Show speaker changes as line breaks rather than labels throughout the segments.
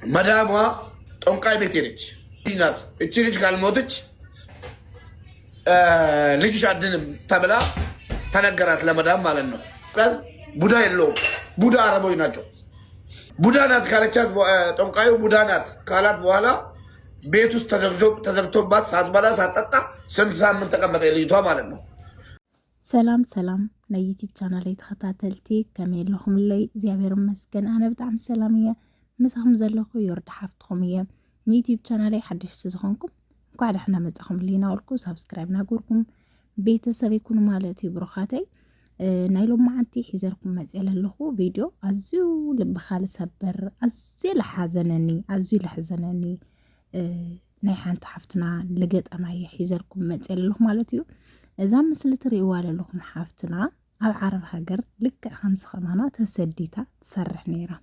مدامها طنقاي ቤት ሄደች ናት እቺ ልጅ ካልሞተች ልጅሽ አድንም ተብላ ተነገራት ለመዳም ማለት ነው። ቡዳ የለውም ቡዳ አረቦች ናቸው። ቡዳ ናት ካለቻት ጠንቋዩ ቡዳ ናት ካላት በኋላ ቤት ውስጥ ተዘግቶባት ሳትበላ ሳትጠጣ ስንት ሳምንት ተቀመጠ ልጅቷ ማለት ነው።
ሰላም ሰላም ናይ ዩቲዩብ ቻናል ተኸታተልቲ ከመይ ኣለኹም? ለይ እግዚአብሔር ይመስገን ኣነ ብጣዕሚ ሰላም እየ። مسخم زلخو يرد حفتكم يا يوتيوب channel حدش تزخونكم እንኳን ደህና መጣኹም ሊና ወልኩ ሰብስክራይብ ናጉርኩም ቤተሰብ ይኩን ማለት ይብሩኻተይ ናይሎም ማዓንቲ ሒዘርኩም መጽል ኣለኹ ቪዲዮ ኣዝዩ ልብኻል ሰበር ኣዝዩ ለሐዘነኒ ናይ ሓንቲ ሓፍትና ለገጠማየ ሒዘርኩም መጽል ኣለኹ ማለት እዩ። እዛ ምስሊ ትርእይዋ ኣለኹም ሓፍትና ኣብ ዓረብ ሃገር ልክዕ ከምስ ኸማና ተሰዲታ ትሰርሕ ነይራ።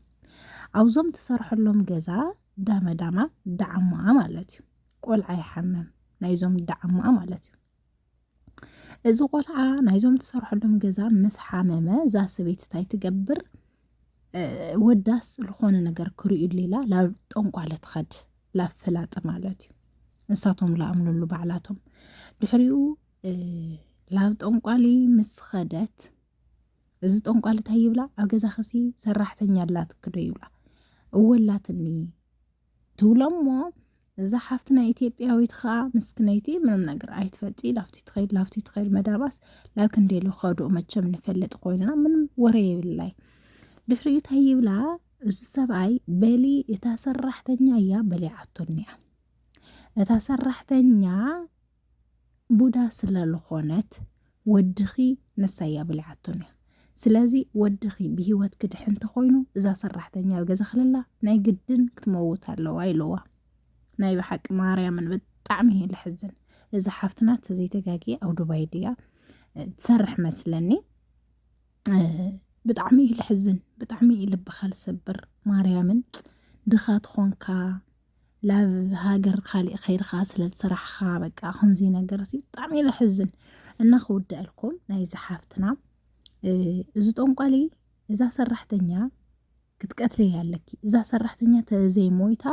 ኣውዞም ተሰርሐሎም ገዛ ዳመዳማ ዳዓማኣ ማለት እዩ። ቆልዓ ይሓመም ናይዞም ዳዓማኣ ማለት እዩ። እዚ ቆልዓ ናይዞም ተሰርሐሎም ገዛ ምስ ሓመመ እዛ ሰበይቲ ታይ ትገብር ወዳስ ዝኾነ ነገር ክርእዩ ሌላ ላብ ጠንቋለ ትኸድ ላብ ፍላጥ ማለት እዩ። ንሳቶም ላኣምኑሉ ባዕላቶም ድሕሪኡ ላብ ጠንቋሊ ምስ ኸደት እዚ ጠንቋሊ ታይ ይብላ ኣብ ገዛ ኸሲ ሰራሕተኛ ኣላት ክዶ ይብላ እወላትኒ ትብሎሞ እዛ ሓፍትና ኢትዮጵያዊት ኸኣ ምስክነይቲ ምንም ነገር ኣይትፈጢ ላፍቲ ትኸይድ መዳባስ ላብ ክንደሉ ኸዱ መቸም ንፈልጥ ኮይና ምንም ወሬ ይብላይ ድሕሪኡ ታይ ይብላ እዚ ሰብኣይ በሊ እታ ሰራሕተኛ እያ በሊዓቶኒ እታ ሰራሕተኛ ቡዳ ስለዝኾነት ወድኺ ነሳያ በሊዓቶኒ ስለዚ ወድኺ ብሂወት ክድሕ እንተኾይኑ እዛ ሰራሕተኛ ገዛ ኸለላ ናይ ግድን ክትመውት ኣለዋ ኢለዋ ናይ ብሓቂ ማርያምን ብጣዕሚ ልሕዝን እዛ ሓፍትና ተዘይተጋጊ ኣብ ዱባይ ድያ ትሰርሕ መስለኒ ብጣዕሚ ልሕዝን ብጣዕሚ ልብኻል ሰብር ማርያምን ድኻ ትኾንካ ላብ ሃገር ካሊእ ኸይድኻ ስለዝስራሕኻ በቃ ከምዚ ነገር ብጣዕሚ ልሕዝን እና ክውድአልኩም ናይ እዛ ሓፍትና እዚ ጠንቋሊ እዛ ሰራሕተኛ ክትቀትለይ ኣለኪ እዛ ሰራሕተኛ ተዘይ ሞይታ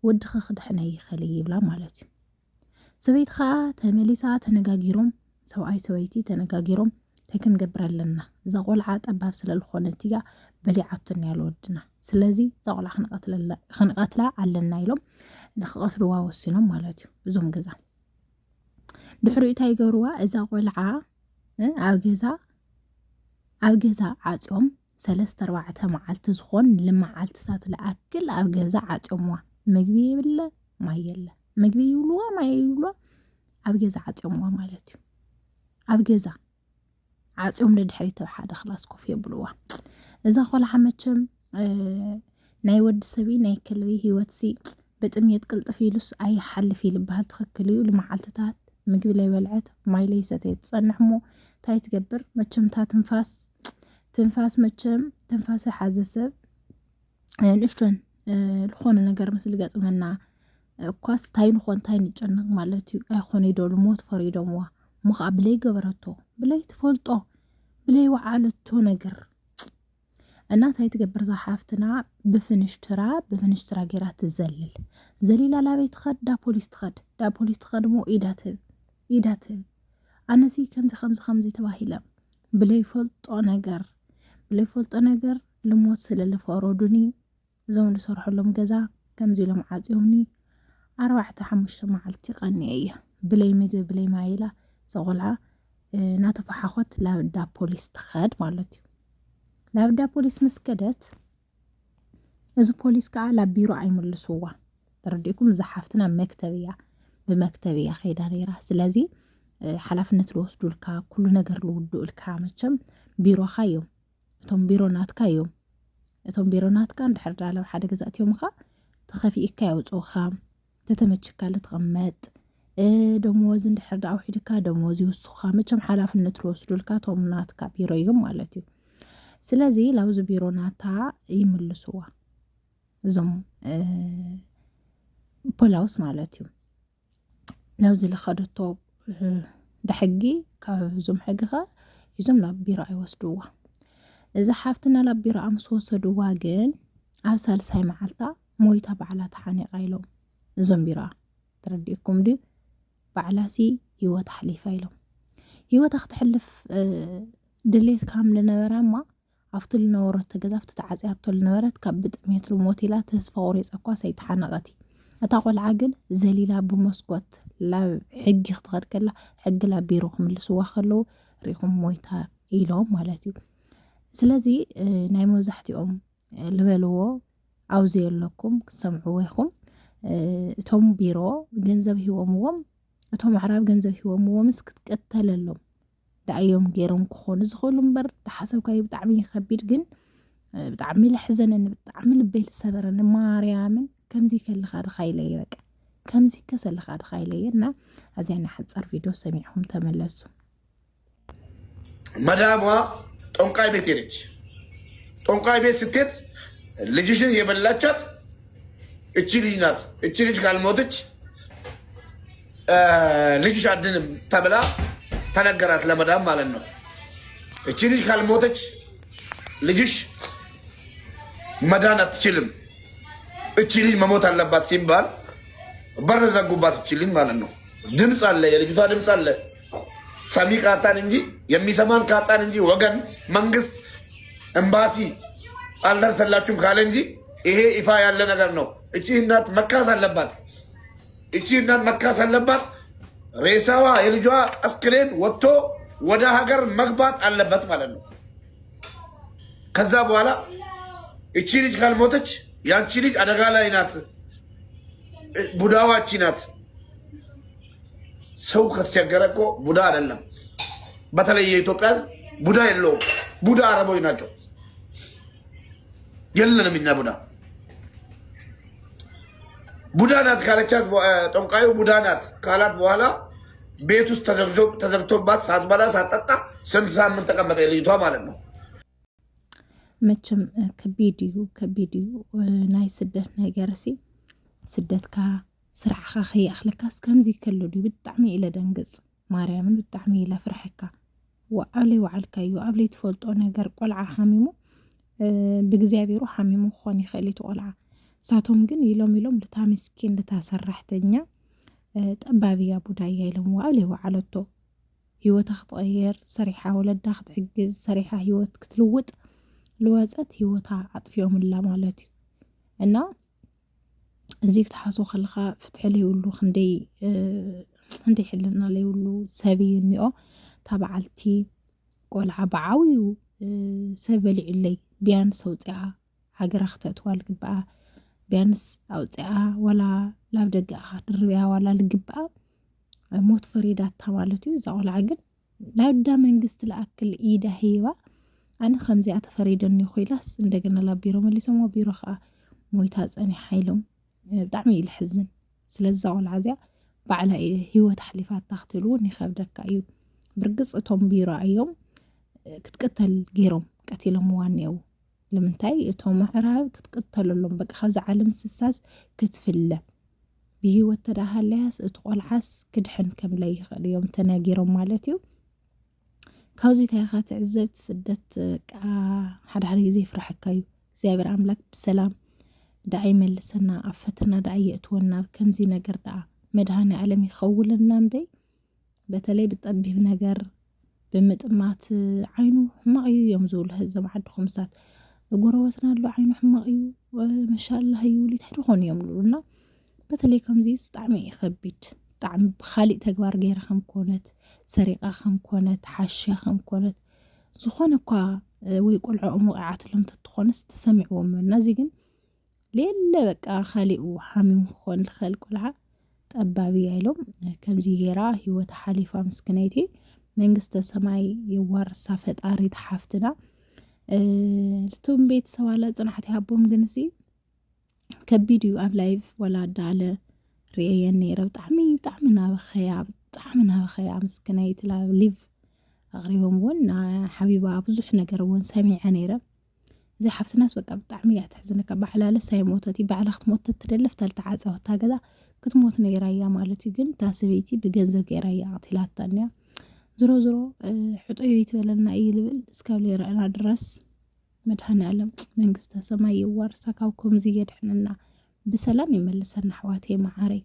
ወድኺ ክድሕነ ይኽእል ይብላ ማለት እዩ። ሰበይት ኸኣ ተመሊሳ ተነጋጊሮም ሰብኣይ ሰበይቲ ተነጋጊሮም እንታይ ክንገብር ኣለና እዛ ቆልዓ ጠባብ ስለዝኾነት እያ በሊዓቶኒ ያለ ወድና ስለዚ እዛ ቆልዓ ክንቀትላ ኣለና ኢሎም ንክቐትልዋ ወሲኖም ማለት እዩ። እዞም ገዛ ድሕሪኡ እንታይ ይገብርዋ እዛ ቆልዓ ኣብ ገዛ ዓፅዮም 3-4 መዓልቲ ዝኾን ልመዓልትታት ለኣክል ኣብ ገዛ ዓፅዮምዋ ምግቢ የብለ ማይ የለ ምግቢ ይብልዋ ማይ ይብልዋ ኣብ ገዛ ዓፅዮምዋ ማለት እዩ። ኣብ ገዛ ዓፅዮም ለድሕሪት ኣብ ሓደ ክላስ ኮፍ የብልዋ እዛ ቆልዓ መቸም ናይ ወዲ ሰቢ ናይ ከልቢ ሂወትሲ ብጥምየት ቅልጥፍ ኢሉስ ኣይሓልፍ ይልብሃል ትኽክል እዩ። ልመዓልትታት ምግቢ ለይበልዐት ማይ ለይሰተየት ትጸንሕ እሞ እንታይ ትገብር መቸም እታ ትንፋስ መቸም ትንፋስ ዝሓዘ ሰብ ንእሽቶን ዝኾነ ነገር ምስሊ ገጥመና እኳስ እንታይ ንኾን እንታይ ንጨንቕ ማለት እዩ ኣይኾነ ይደሉ ሞት ፈሪዶምዋ ሙኸዓ ብለይ ገበረቶ ብለይ ትፈልጦ ብለይ ወዓለቶ ነገር እና እንታይ ትገብር እዛ ሓፍትና ብፍንሽትራ ጌራ ትዘልል ዘሊላ ላበይ ትኸድ ዳ ፖሊስ ትኸድ ሞ ኢዳ ትህብ ኣነሲ ከምዚ ተባሂለ ብለይ ፈልጦ ነገር ልሞት ስለልፈረዱኒ እዞም ዝሰርሐሎም ገዛ ከምዚ ኢሎም ዓፅዮምኒ 4-5 መዓልቲ ቀኒየ እየ ብለይ ምግቢ ብለይ ማይላ ዘቆልዓ ናተፈሓኾት ላብ ዳ ፖሊስ ትኸድ ማለት እዩ። ላብ ዳ ፖሊስ መስከደት እዚ ፖሊስ ከዓ ላብ ቢሮ ኣይምልስዋ ተረዲእኩም እዛ ሓፍትና ብመክተብያ ኸይዳ ነይራ ስለዚ ሓላፍነት ልወስዱልካ ኩሉ ነገር ልውድኡልካ መቸም ቢሮኻ እዮም እቶም ቢሮ ናትካ እንድሕር ዳለብ ሓደ ገዛ እትዮምኻ ተኸፊኢካ ያውፅኡኻ ተተመችካ ልትቕመጥ ደሞዝ እንድሕር ዳ ኣውሒድካ ደሞዝ ይውስኹኻ መቸም ሓላፍነት ልወስዱልካ እቶም ናትካ ቢሮ እዮም ማለት እዩ። ስለዚ ላብዚ ቢሮ ናታ ይምልስዋ እዞም ፖላውስ ማለት እዩ። ናብዚ ልኸደቶ ድሕጊ ካብዞም ሕጊኻ እዞም ላብ ቢሮ ኣይወስድዋ እዛ ሓፍትና ላብ ቢሮ ምስ ወሰድዋ ግን ኣብ ሳልሳይ መዓልታ ሞይታ ባዕላ ተሓኒቓ ኢሎም እዞም ቢራ ትረዲእኩም ድዩ ባዕላሲ ህይወት ሓሊፋ ኢሎም ህይወታ ክትሕልፍ ድሌት ከም ልነበራ እማ ኣብቲ ልነበረት ተገዛ ኣብቲ ተዓፅያቶ ልነበረት ካብ ብጥሜት ልሞት ኢላ ተስፋ ቆሪፃ እኳ ሰይተሓነቐት እታ ቆልዓ ግን ዘሊላ ብመስኮት ላብ ሕጊ ክትኸድ ከላ ሕጊ ላብ ቢሮ ክምልስዋ ከለዉ ሪኢኹም ሞይታ ኢሎም ማለት እዩ ስለዚ ናይ መብዛሕትኦም ልበልዎ ኣውዚ የለኩም ክሰምዕዎ ኢኹም እቶም ቢሮ ገንዘብ ሂቦምዎም እቶም ኣዕራብ ገንዘብ ሂቦምዎ ምስ ክትቀተለሎም ዳእዮም ገይሮም ክኾኑ ዝኽእሉ እምበር ተሓሰብካዮ ብጣዕሚ ከቢድ ግን ብጣዕሚ ልሕዘነኒ ብጣዕሚ ልበይ ዝሰበረኒ ማርያምን ከምዚ ከለኻ ድኻ ኢለየ በቃ ከምዚ ከሰለኻ ድኻ ኢለየ እና ኣዝያ ናይ ሓፃር ቪድዮ ሰሚዕኹም ተመለሱ
መዳሟ ጦንቃይ ቤት ሄደች ጦንቃይ ቤት ስትሄድ ልጅሽን የበላቻት እቺ ልጅ ናት እቺ ልጅ ካልሞተች ልጅሽ አድንም ተብላ ተነገራት ለመዳም ማለት ነው እቺ ልጅ ካልሞተች ልጅሽ መዳን አትችልም እቺ ልጅ መሞት አለባት ሲባል በር ዘጉባት እቺ ልጅ ማለት ነው ድምፅ አለ የልጅቷ ድምፅ አለ ሰሚ ካጣን እንጂ የሚሰማን ካጣን እንጂ ወገን መንግስት ኤምባሲ አልደረሰላችሁም ካለ እንጂ ይሄ ይፋ ያለ ነገር ነው እቺ እናት መካስ አለባት እቺ እናት መካስ አለባት ሬሳዋ የልጇ አስክሬን ወጥቶ ወደ ሀገር መግባት አለበት ማለት ነው ከዛ በኋላ እቺ ልጅ ካልሞተች ያንቺ ልጅ አደጋ ላይ ናት ቡዳዋ እቺ ናት ሰው ከተቸገረ እኮ ቡዳ አይደለም በተለይ የኢትዮጵያ ሕዝብ ቡዳ የለውም ቡዳ አረቦች ናቸው የለንም እኛ ቡዳ ናት ካለቻት ጦንቃዩ ቡዳ ናት ካላት በኋላ ቤት ውስጥ ተዘግቶባት ሳትበላ ሳትጠጣ ስንት ሳምንት ተቀመጠ ልጅቷ ማለት ነው
መቼም ከቢድ እዩ ናይ ስደት ነገር ሲ ስደትካ ስራሕካ ከይኣኽለካስ ከምዚ ከሎ ድዩ ብጣዕሚ ኢለ ደንግፅ ማርያምን ብጣዕሚ ኢለ ፍርሐካ ኣብለይ ዋዕልካ እዩ ኣብለይ ትፈልጦ ነገር ቆልዓ ሓሚሙ ብእግዚአብሔሩ ሓሚሙ ክኾን ይኽእል እቲ ቆልዓ ሳቶም ግን ኢሎም ልታ ምስኪን ልታ ሰራሕተኛ ጠባብያ ቡዳያ ኢሎም ኣብለይ ዋዕለቶ ህይወታ ክትቀየር ሰሪሓ ወለዳ ክትሕግዝ ሰሪሓ ህይወት ክትልውጥ ልወፀት ህይወታ ኣጥፊኦምላ ማለት እዩ እና እዚ ክትሓስቦ ከለካ ፍትሒ ለይብሉ ክንደይ ሕልና ለይብሉ ሰብ እዩ እኒኦ ታበዓልቲ ቆልዓ ብዓብዩ ሰብ በሊዑለይ ቢያንስ ኣውፅኣ ሃገራ ክተእትዋ ልግብኣ ቢያንስ ኣውፅኣ ዋላ ላብ ደገኻ ድርብያ ዋላ ልግብኣ ሞት ፈሪዳታ ማለት እዩ እዛ ቆልዓ ግን ናብ ዳ መንግስቲ ለኣክል ኢዳ ሂባ ኣነ ከምዚኣ ተፈሪደኒ ኮይላስ እንደገና ላብ ቢሮ መሊሶምዎ ቢሮ ከዓ ሞይታ ፀኒሓ ኢሎም ብጣዕሚ እዩ ልሕዝን ስለዛ ቆልዓ እዚኣ ባዕላ ህይወት ሓሊፋታ ክትብልውን ይከብደካ እዩ ብርግፅ እቶም ቢሮ እዮም ክትቅተል ገይሮም ቀቲሎም ዋኒአው ንምንታይ እቶም ኣዕራብ ክትቅተለሎም በቃ ካብዚ ዓለም ስሳስ ክትፍለ ብህይወት ተዳሃለያስ እቲ ቆልዓስ ክድሕን ከምላይ ይኽእል እዮም ተነጊሮም ማለት እዩ ካብዚ ታይኻ ትዕዘብ ስደት ሓደ ግዜ ይፍራሕካ እዩ እግዚኣብሔር ኣምላክ ብሰላም ዳኣ ይመልሰና ኣብ ፈተና ዳኣ የእትወና ከምዚ ነገር ዳኣ መድሃኒ ዓለም ይኸውለና እምበይ በተለይ ብጠቢብ ነገር ብምጥማት ዓይኑ ሕማቕ እዩ እዮም ዝብሉ ህዘም ዓድኹም ሳት ጎረቤትና ኣሎ ዓይኑ ሕማቕ እዩ ማሻአላህ እዩ ሊታይ ድኾን እዮም ዝብሉና በተለይ ከምዚስ ብጣዕሚ ይኸቢድ ብጣዕሚ ብኻሊእ ተግባር ገይራ ከም ኮነት ሰሪቃ ከም ኮነት ሓሽያ ከም ኮነት ዝኾነ እኳ ወይ ቆልዖኦም ወቃዓትሎም ተትኾነስ ተሰሚዕዎም ናዚ ግን ሌለ በቃ ካሊኡ ሓሚም ክኾን ልኽእል ቆልዓ ጠባብያ ኢሎም ከምዚ ገይራ ህይወት ሓሊፋ ምስክነይቲ መንግስተ ሰማይ የዋርሳ ፈጣሪ ተሓፍትና ልቱም ቤት ሰዋላ ፅናሕቲ ሃቦም ግን ሲ ከቢድ እዩ ኣብ ላይቭ ወላ ዳለ ርአየን ነይረ ብጣዕሚ ናበኸያ ምስክነይቲ ላብ ሊቭ ኣቕሪቦም እውን ሓቢባ ብዙሕ ነገር እውን ሰሚዐ ነይረ እዚ ሓፍትናስ በቃ ብጣዕሚ እያ ትሕዝነካ ባዕላለ ሳይሞተት ባዕላ ክትሞት ትደልፍ ተልተዓፀወታ ገዛ ክትሞት ነይራ እያ ማለት እዩ ግን እታ ሰበይቲ ብገንዘብ ገይራ እያ ቀቲላታ እኒኣ ዝሮ ሕጦዮ ይትበለና እዩ ልብል እስካብ ለይረአና ድረስ مدحنا علم منقسته سماي يوارسا كاو كومزي يدحننا بسلام يملسنا حواتي معاري